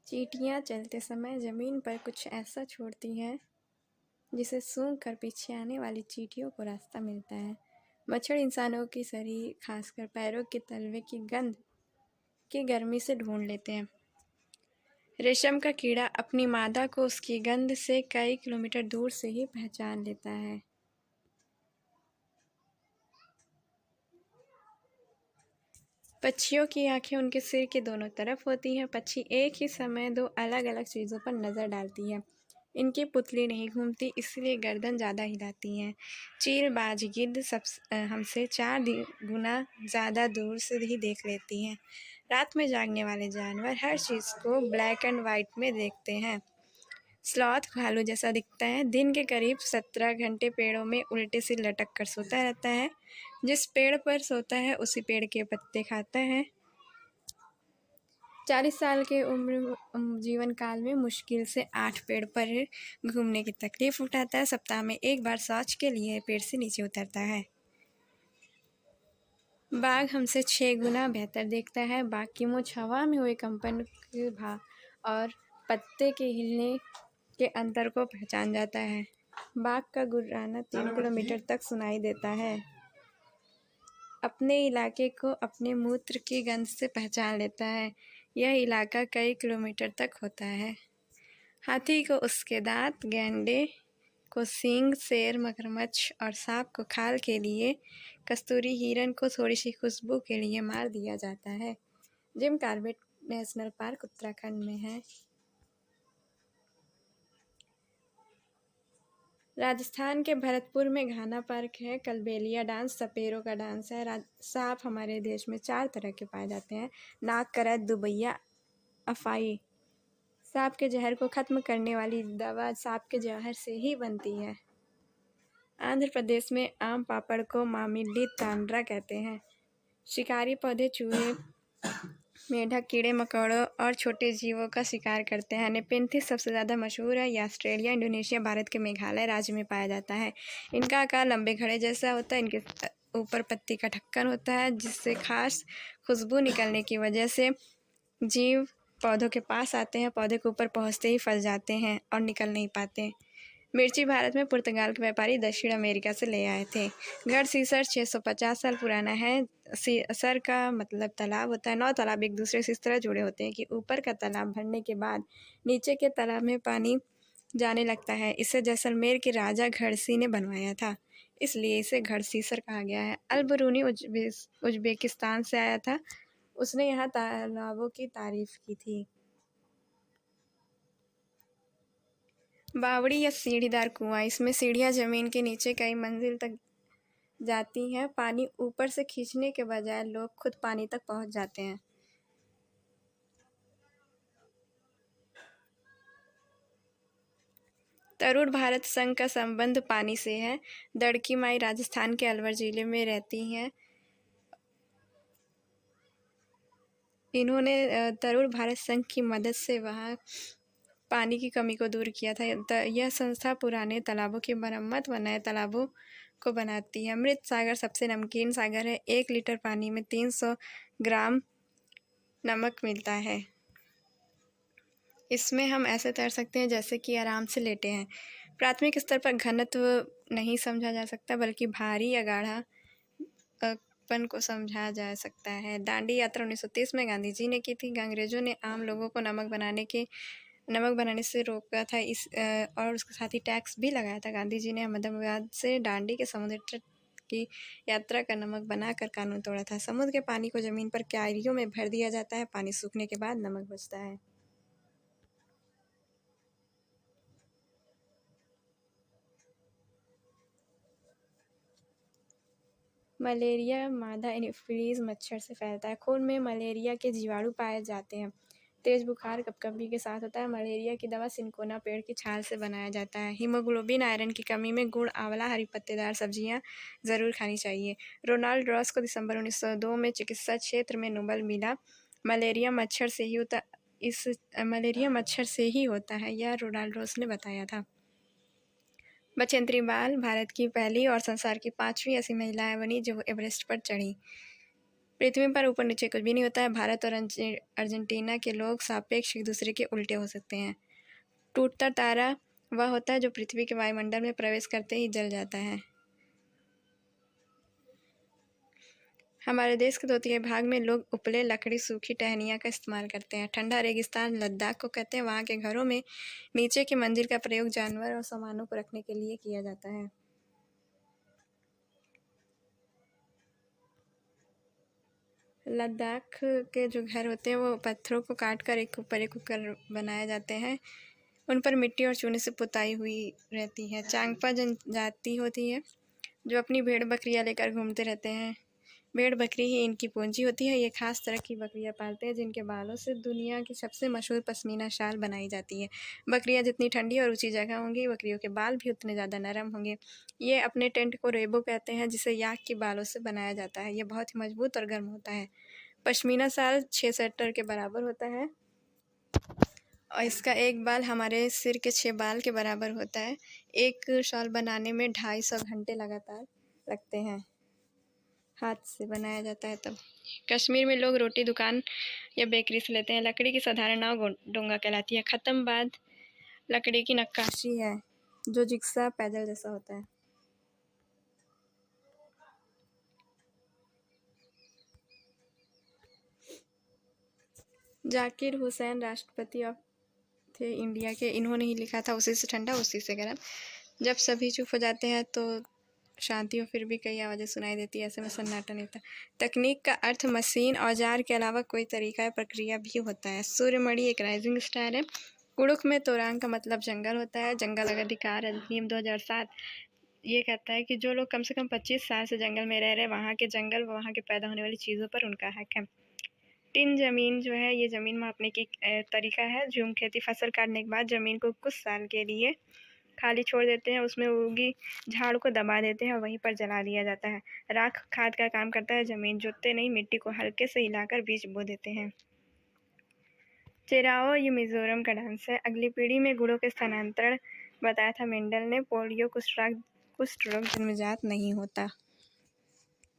चींटियां चलते समय जमीन पर कुछ ऐसा छोड़ती हैं जिसे सूंघ कर पीछे आने वाली चींटियों को रास्ता मिलता है। मच्छर इंसानों की शरीर, खासकर पैरों के तलवे की गंध की गर्मी से ढूंढ लेते हैं। रेशम का कीड़ा अपनी मादा को उसकी गंध से कई किलोमीटर दूर से ही पहचान लेता है। पक्षियों की आंखें उनके सिर के दोनों तरफ होती हैं। पक्षी एक ही समय दो अलग अलग चीज़ों पर नज़र डालती है। इनकी पुतली नहीं घूमती, इसलिए गर्दन ज़्यादा हिलाती हैं। चील, बाज, गिद्ध हमसे 4 गुना ज़्यादा दूर से ही देख लेती हैं। रात में जागने वाले जानवर हर चीज़ को ब्लैक एंड वाइट में देखते हैं। स्लॉथ भालू जैसा दिखता है। दिन के करीब 17 घंटे पेड़ों में उल्टे से लटक कर सोता रहता है। जिस पेड़ पर सोता है उसी पेड़ के पत्ते खाता है। 40 साल के जीवन काल में मुश्किल से 8 पेड़ पर घूमने की तकलीफ उठाता है। सप्ताह में एक बार शौच के लिए पेड़ से नीचे उतरता है। बाघ हमसे 6 गुना बेहतर देखता है। बाघ की मूंछ हवा में हुए कंपन के भाव और पत्ते के हिलने के अंतर को पहचान जाता है। बाघ का गुर्राना 3 किलोमीटर तक सुनाई देता है। अपने इलाके को अपने मूत्र की गंध से पहचान लेता है। यह इलाका कई किलोमीटर तक होता है। हाथी को उसके दांत, गैंडे को सींग, शेर, मगरमच्छ और सांप को खाल के लिए, कस्तूरी हिरन को थोड़ी सी खुशबू के लिए मार दिया जाता है। Jim Corbett national park Uttarakhand में है। राजस्थान के भरतपुर में घाना पार्क है। कलबेलिया डांस सपेरों का डांस है। सांप हमारे देश में 4 तरह के पाए जाते हैं। नाग, करैत, दुबैया, अफाई। सांप के जहर को खत्म करने वाली दवा सांप के जहर से ही बनती है। आंध्र प्रदेश में आम पापड़ को मामिडी तांड्रा कहते हैं। शिकारी पौधे, चूहे, मेढक, कीड़े मकोड़ों और छोटे जीवों का शिकार करते हैं। नेपेंथिस सबसे ज़्यादा मशहूर है। यह ऑस्ट्रेलिया, इंडोनेशिया, भारत के मेघालय राज्य में पाया जाता है। इनका आकार लंबे घड़े जैसा होता है। इनके ऊपर पत्ती का ढक्कन होता है, जिससे खास खुशबू निकलने की वजह से जीव पौधों के पास आते हैं। पौधे के ऊपर पहुँचते ही फंस जाते हैं और निकल नहीं पाते। मिर्ची भारत में पुर्तगाल के व्यापारी दक्षिण अमेरिका से ले आए थे। गढ़ सीसर 650 साल पुराना है। सर का मतलब तालाब होता है। 9 तालाब एक दूसरे से इस तरह जुड़े होते हैं कि ऊपर का तालाब भरने के बाद नीचे के तालाब में पानी जाने लगता है। इसे जैसलमेर के राजा घड़सी ने बनवाया था, इसलिए इसे गढ़ सीसर कहा गया है। अल-बरूनी उज्बेकिस्तान से आया था। उसने यहाँ तालाबों की तारीफ की थी। बावड़ी या सीढ़ीदार कुआं, इसमें सीढ़ियाँ जमीन के नीचे कई मंजिल तक जाती हैं। पानी ऊपर से खींचने के बजाय लोग खुद पानी तक पहुंच जाते हैं। तरुण भारत संघ का संबंध पानी से है। दड़की माई राजस्थान के अलवर जिले में रहती हैं। इन्होंने तरुण भारत संघ की मदद से वहाँ पानी की कमी को दूर किया था। यह संस्था पुराने तालाबों की मरम्मत व नए तालाबों को बनाती है। अमृत सागर सबसे नमकीन सागर है। 1 लीटर पानी में 300 ग्राम नमक मिलता है। इसमें हम ऐसे तैर सकते हैं जैसे कि आराम से लेटे हैं। प्राथमिक स्तर पर घनत्व नहीं समझा जा सकता, बल्कि भारी या गाढ़ा पन को समझा जा सकता है। दांडी यात्रा 1930 में गांधी जी ने की थी। अंग्रेजों ने आम लोगों को नमक बनाने से रोका था और उसके साथ ही टैक्स भी लगाया था। गांधी जी ने अहमदाबाद से दांडी के समुद्र तट की यात्रा कर नमक बनाकर कानून तोड़ा था। समुद्र के पानी को जमीन पर क्यारियों में भर दिया जाता है। पानी सूखने के बाद नमक बचता है। मलेरिया मादा एनोफिलीज मच्छर से फैलता है। खून में मलेरिया के जीवाणु पाए जाते हैं। तेज बुखार कपकपी के साथ होता है। मलेरिया की दवा सिनकोना पेड़ की छाल से बनाया जाता है। हीमोग्लोबिन, आयरन की कमी में गुड़, आंवला, हरी पत्तेदार सब्जियां ज़रूर खानी चाहिए। रोनाल्ड रॉस को दिसंबर 1902 में चिकित्सा क्षेत्र में नोबेल मिला। मलेरिया मच्छर से ही होता है, यह रोनाल्ड रॉस ने बताया था। बछेंद्री पाल भारत की पहली और संसार की 5वीं ऐसी महिलाएं बनी जो एवरेस्ट पर चढ़ी। पृथ्वी पर ऊपर नीचे कुछ भी नहीं होता है। भारत और अर्जेंटीना के लोग सापेक्ष एक दूसरे के उल्टे हो सकते हैं। टूटता तारा वह होता है जो पृथ्वी के वायुमंडल में प्रवेश करते ही जल जाता है। हमारे देश के तटीय भाग में लोग उपले लकड़ी सूखी टहनियाँ का इस्तेमाल करते हैं। ठंडा रेगिस्तान लद्दाख को कहते हैं। वहाँ के घरों में नीचे के मंजिल का प्रयोग जानवर और सामानों को रखने के लिए किया जाता है। लद्दाख के जो घर होते हैं वो पत्थरों को काट कर एक ऊपर एक ऊपर बनाए जाते हैं। उन पर मिट्टी और चूने से पुताई हुई रहती है। चांगपा जनजाति होती है जो अपनी भेड़ बकरियां लेकर घूमते रहते हैं। भेड़ बकरी ही इनकी पूंजी होती है। ये खास तरह की बकरियां पालते हैं जिनके बालों से दुनिया की सबसे मशहूर पश्मीना शाल बनाई जाती है। बकरियां जितनी ठंडी और ऊंची जगह होंगी बकरियों के बाल भी उतने ज़्यादा नरम होंगे। ये अपने टेंट को रेबो कहते हैं जिसे याक के बालों से बनाया जाता है। ये बहुत ही मजबूत और गर्म होता है। पश्मीना शाल 6 सेक्टर के बराबर होता है और इसका एक बाल हमारे सिर के 6 बाल के बराबर होता है। एक शॉल बनाने में 250 घंटे लगातार लगते हैं। हाथ से बनाया जाता है तब। कश्मीर में लोग रोटी दुकान या बेकरी से लेते हैं। लकड़ी की साधारण नाव डोंगा कहलाती है। ख़त्म बाद लकड़ी की नक्काशी है जो जिक्सा पैदल जैसा होता है। जाकिर हुसैन राष्ट्रपति ऑफ थे इंडिया के। इन्होंने ही लिखा था उसी से ठंडा उसी से गर्म। जब सभी चुप हो जाते हैं तो शांति हो फिर भी कई आवाज़ें सुनाई देती है। ऐसे में सन्नाटा नहीं था। तकनीक का अर्थ मशीन औजार के अलावा कोई तरीका या प्रक्रिया भी होता है। सूर्यमणि एक राइजिंग स्टार है। कुड़ुख में तोरांग का मतलब जंगल होता है। जंगल अधिकार अधिनियम 2007 ये कहता है कि जो लोग कम से कम 25 साल से जंगल में रह रहे वहाँ के जंगल व वहाँ के पैदा होने वाली चीज़ों पर उनका हक है। टिन ज़मीन जो है ये ज़मीन मापने की तरीका है। झूम खेती फसल काटने के बाद ज़मीन को कुछ साल के लिए खाली छोड़ देते हैं। उसमें उगी झाड़ को दबा देते हैं और वहीं पर जला दिया जाता है। राख खाद का काम करता है। ज़मीन जोतते नहीं मिट्टी को हल्के से हिलाकर बीज बो देते हैं। चेराओ ये मिज़ोरम का डांस है। अगली पीढ़ी में गुणों के स्थानांतरण बताया था मेंडल ने। पोलियो कुष्ठ रोग जन्मजात नहीं होता।